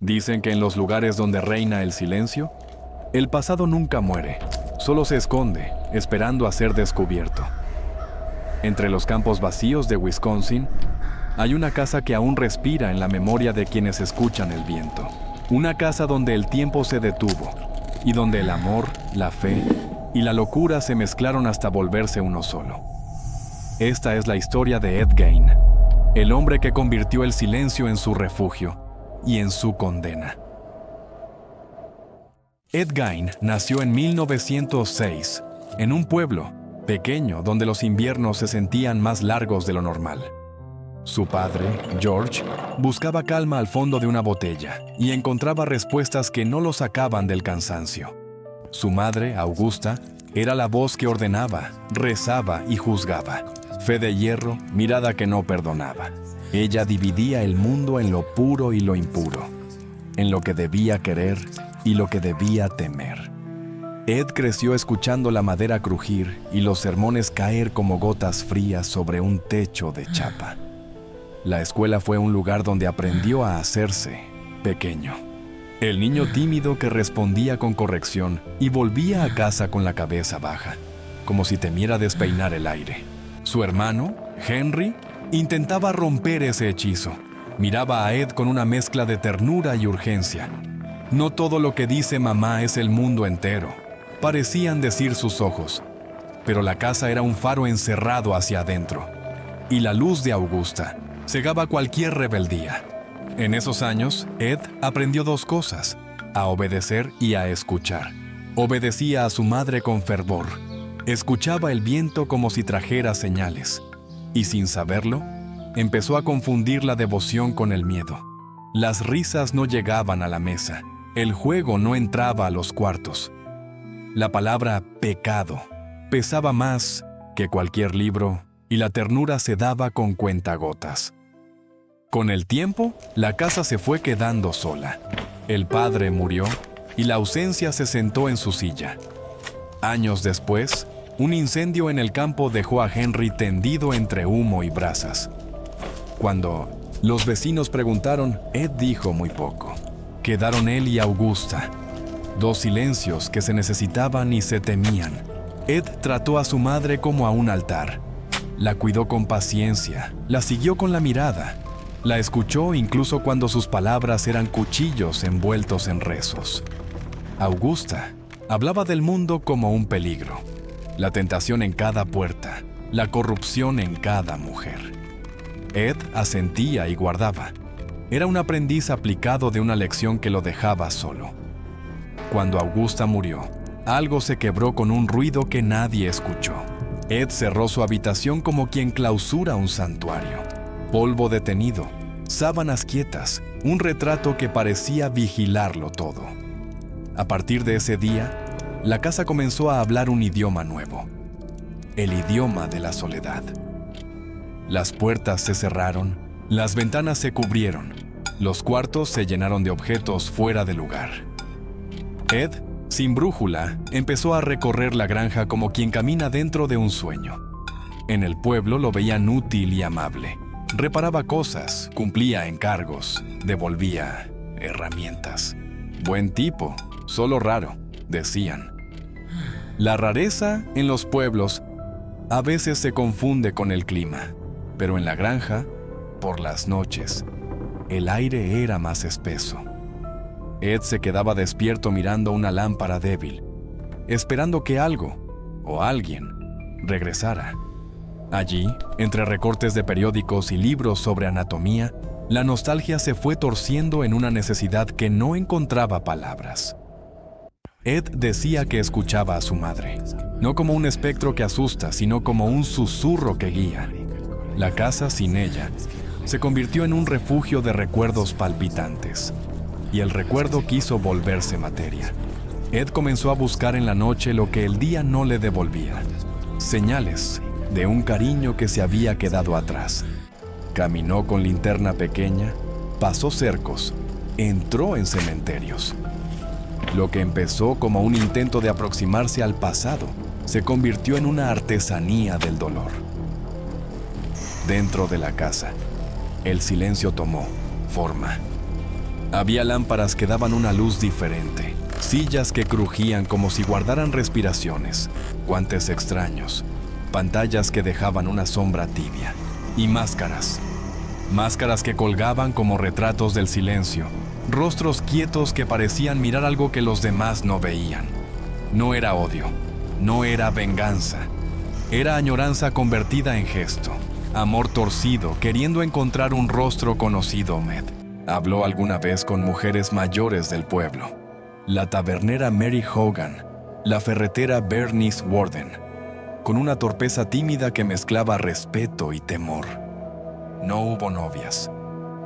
Dicen que en los lugares donde reina el silencio, el pasado nunca muere, solo se esconde, esperando a ser descubierto. Entre los campos vacíos de Wisconsin, hay una casa que aún respira en la memoria de quienes escuchan el viento. Una casa donde el tiempo se detuvo y donde el amor, la fe y la locura se mezclaron hasta volverse uno solo. Esta es la historia de Ed Gein, el hombre que convirtió el silencio en su refugio y en su condena. Ed Gein nació en 1906, en un pueblo pequeño donde los inviernos se sentían más largos de lo normal. Su padre, George, buscaba calma al fondo de una botella y encontraba respuestas que no lo sacaban del cansancio. Su madre, Augusta, era la voz que ordenaba, rezaba y juzgaba. Fe de hierro, mirada que no perdonaba. Ella dividía el mundo en lo puro y lo impuro, en lo que debía querer y lo que debía temer. Ed creció escuchando la madera crujir y los sermones caer como gotas frías sobre un techo de chapa. La escuela fue un lugar donde aprendió a hacerse pequeño. El niño tímido que respondía con corrección y volvía a casa con la cabeza baja, como si temiera despeinar el aire. Su hermano, Henry, intentaba romper ese hechizo. Miraba a Ed con una mezcla de ternura y urgencia. No todo lo que dice mamá es el mundo entero, parecían decir sus ojos. Pero la casa era un faro encerrado hacia adentro, y la luz de Augusta cegaba cualquier rebeldía. En esos años, Ed aprendió dos cosas: a obedecer y a escuchar. Obedecía a su madre con fervor. Escuchaba el viento como si trajera señales. Y sin saberlo, empezó a confundir la devoción con el miedo. Las risas no llegaban a la mesa. El juego no entraba a los cuartos. La palabra pecado pesaba más que cualquier libro y la ternura se daba con cuentagotas. Con el tiempo, la casa se fue quedando sola. El padre murió y la ausencia se sentó en su silla. Años después, un incendio en el campo dejó a Henry tendido entre humo y brasas. Cuando los vecinos preguntaron, Ed dijo muy poco. Quedaron él y Augusta, dos silencios que se necesitaban y se temían. Ed trató a su madre como a un altar. La cuidó con paciencia, la siguió con la mirada, la escuchó incluso cuando sus palabras eran cuchillos envueltos en rezos. Augusta hablaba del mundo como un peligro, la tentación en cada puerta, la corrupción en cada mujer. Ed asentía y guardaba. Era un aprendiz aplicado de una lección que lo dejaba solo. Cuando Augusta murió, algo se quebró con un ruido que nadie escuchó. Ed cerró su habitación como quien clausura un santuario. Polvo detenido, sábanas quietas, un retrato que parecía vigilarlo todo. A partir de ese día, la casa comenzó a hablar un idioma nuevo, el idioma de la soledad. Las puertas se cerraron, las ventanas se cubrieron, los cuartos se llenaron de objetos fuera de lugar. Ed, sin brújula, empezó a recorrer la granja como quien camina dentro de un sueño. En el pueblo lo veían útil y amable. Reparaba cosas, cumplía encargos, devolvía herramientas. Buen tipo, solo raro, decían. La rareza en los pueblos a veces se confunde con el clima, pero en la granja, por las noches, el aire era más espeso. Ed se quedaba despierto mirando una lámpara débil, esperando que algo o alguien regresara. Allí, entre recortes de periódicos y libros sobre anatomía, la nostalgia se fue torciendo en una necesidad que no encontraba palabras. Ed decía que escuchaba a su madre, no como un espectro que asusta, sino como un susurro que guía. La casa sin ella se convirtió en un refugio de recuerdos palpitantes, y el recuerdo quiso volverse materia. Ed comenzó a buscar en la noche lo que el día no le devolvía, señales de un cariño que se había quedado atrás. Caminó con linterna pequeña, pasó cercos, entró en cementerios. Lo que empezó como un intento de aproximarse al pasado se convirtió en una artesanía del dolor. Dentro de la casa, el silencio tomó forma. Había lámparas que daban una luz diferente, sillas que crujían como si guardaran respiraciones, guantes extraños, pantallas que dejaban una sombra tibia, y máscaras. Máscaras que colgaban como retratos del silencio, rostros quietos que parecían mirar algo que los demás no veían. No era odio, no era venganza, era añoranza convertida en gesto, amor torcido queriendo encontrar un rostro conocido. Med habló alguna vez con mujeres mayores del pueblo, la tabernera Mary Hogan, la ferretera Bernice Warden, con una torpeza tímida que mezclaba respeto y temor. No hubo novias,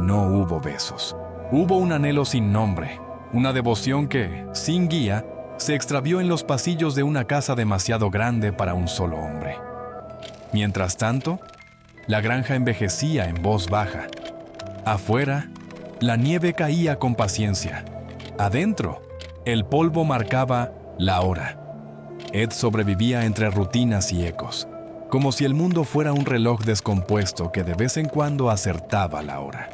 no hubo besos. Hubo un anhelo sin nombre, una devoción que, sin guía, se extravió en los pasillos de una casa demasiado grande para un solo hombre. Mientras tanto, la granja envejecía en voz baja. Afuera, la nieve caía con paciencia. Adentro, el polvo marcaba la hora. Ed sobrevivía entre rutinas y ecos, como si el mundo fuera un reloj descompuesto que de vez en cuando acertaba la hora.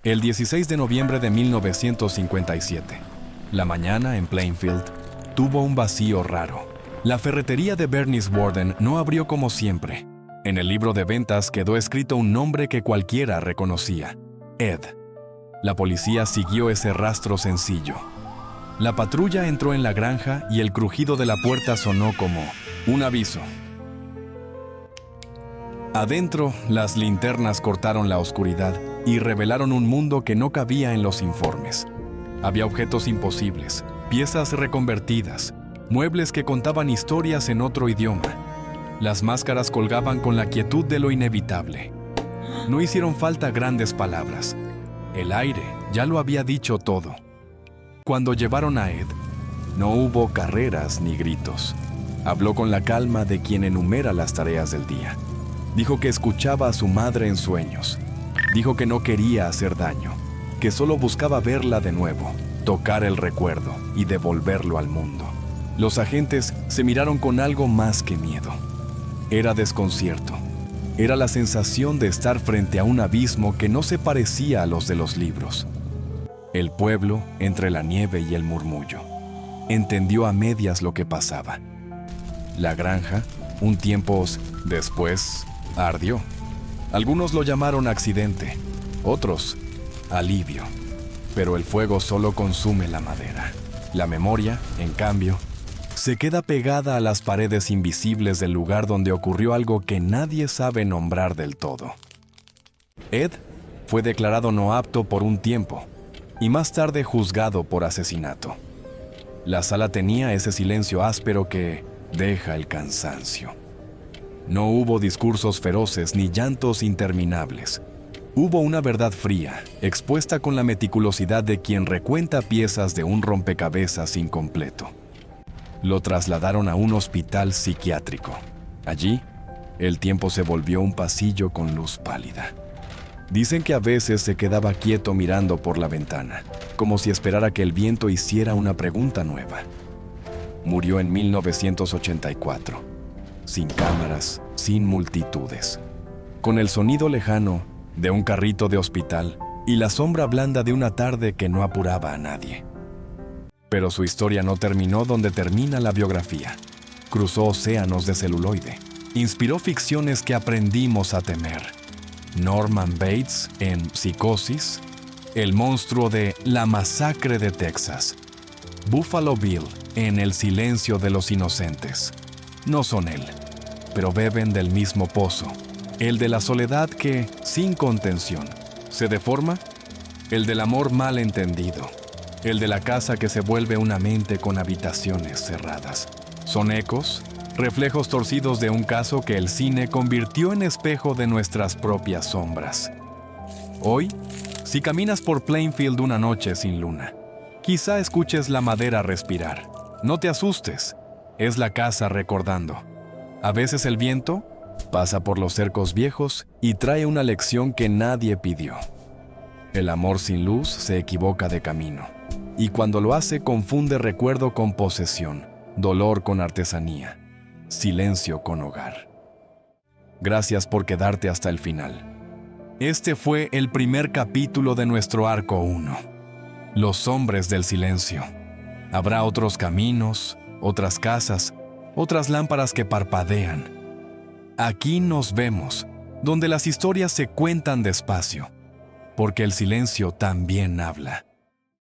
El 16 de noviembre de 1957, la mañana en Plainfield tuvo un vacío raro. La ferretería de Bernice Warden no abrió como siempre. En el libro de ventas quedó escrito un nombre que cualquiera reconocía: Ed. La policía siguió ese rastro sencillo. La patrulla entró en la granja y el crujido de la puerta sonó como un aviso. Adentro, las linternas cortaron la oscuridad y revelaron un mundo que no cabía en los informes. Había objetos imposibles, piezas reconvertidas, muebles que contaban historias en otro idioma. Las máscaras colgaban con la quietud de lo inevitable. No hicieron falta grandes palabras. El aire ya lo había dicho todo. Cuando llevaron a Ed, no hubo carreras ni gritos. Habló con la calma de quien enumera las tareas del día. Dijo que escuchaba a su madre en sueños. Dijo que no quería hacer daño, que solo buscaba verla de nuevo, tocar el recuerdo y devolverlo al mundo. Los agentes se miraron con algo más que miedo. Era desconcierto. Era la sensación de estar frente a un abismo que no se parecía a los de los libros. El pueblo, entre la nieve y el murmullo, entendió a medias lo que pasaba. La granja, un tiempo después, ardió. Algunos lo llamaron accidente, otros alivio. Pero el fuego solo consume la madera. La memoria, en cambio, se queda pegada a las paredes invisibles del lugar donde ocurrió algo que nadie sabe nombrar del todo. Ed fue declarado no apto por un tiempo y más tarde juzgado por asesinato. La sala tenía ese silencio áspero que deja el cansancio. No hubo discursos feroces ni llantos interminables. Hubo una verdad fría, expuesta con la meticulosidad de quien recuenta piezas de un rompecabezas incompleto. Lo trasladaron a un hospital psiquiátrico. Allí, el tiempo se volvió un pasillo con luz pálida. Dicen que a veces se quedaba quieto mirando por la ventana, como si esperara que el viento hiciera una pregunta nueva. Murió en 1984, sin cámaras, sin multitudes, con el sonido lejano de un carrito de hospital y la sombra blanda de una tarde que no apuraba a nadie. Pero su historia no terminó donde termina la biografía. Cruzó océanos de celuloide. Inspiró ficciones que aprendimos a temer. Norman Bates en Psicosis, el monstruo de La Masacre de Texas, Buffalo Bill en El Silencio de los Inocentes. No son él, pero beben del mismo pozo, el de la soledad que, sin contención, se deforma, el del amor mal entendido, el de la casa que se vuelve una mente con habitaciones cerradas. Son ecos, reflejos torcidos de un caso que el cine convirtió en espejo de nuestras propias sombras. Hoy, si caminas por Plainfield una noche sin luna, quizá escuches la madera respirar. No te asustes, es la casa recordando. A veces el viento pasa por los cercos viejos y trae una lección que nadie pidió. El amor sin luz se equivoca de camino, y cuando lo hace confunde recuerdo con posesión, dolor con artesanía, silencio con hogar. Gracias por quedarte hasta el final. Este fue el primer capítulo de nuestro arco 1. Los hombres del silencio. Habrá otros caminos, otras casas, otras lámparas que parpadean. Aquí nos vemos, donde las historias se cuentan despacio, porque el silencio también habla.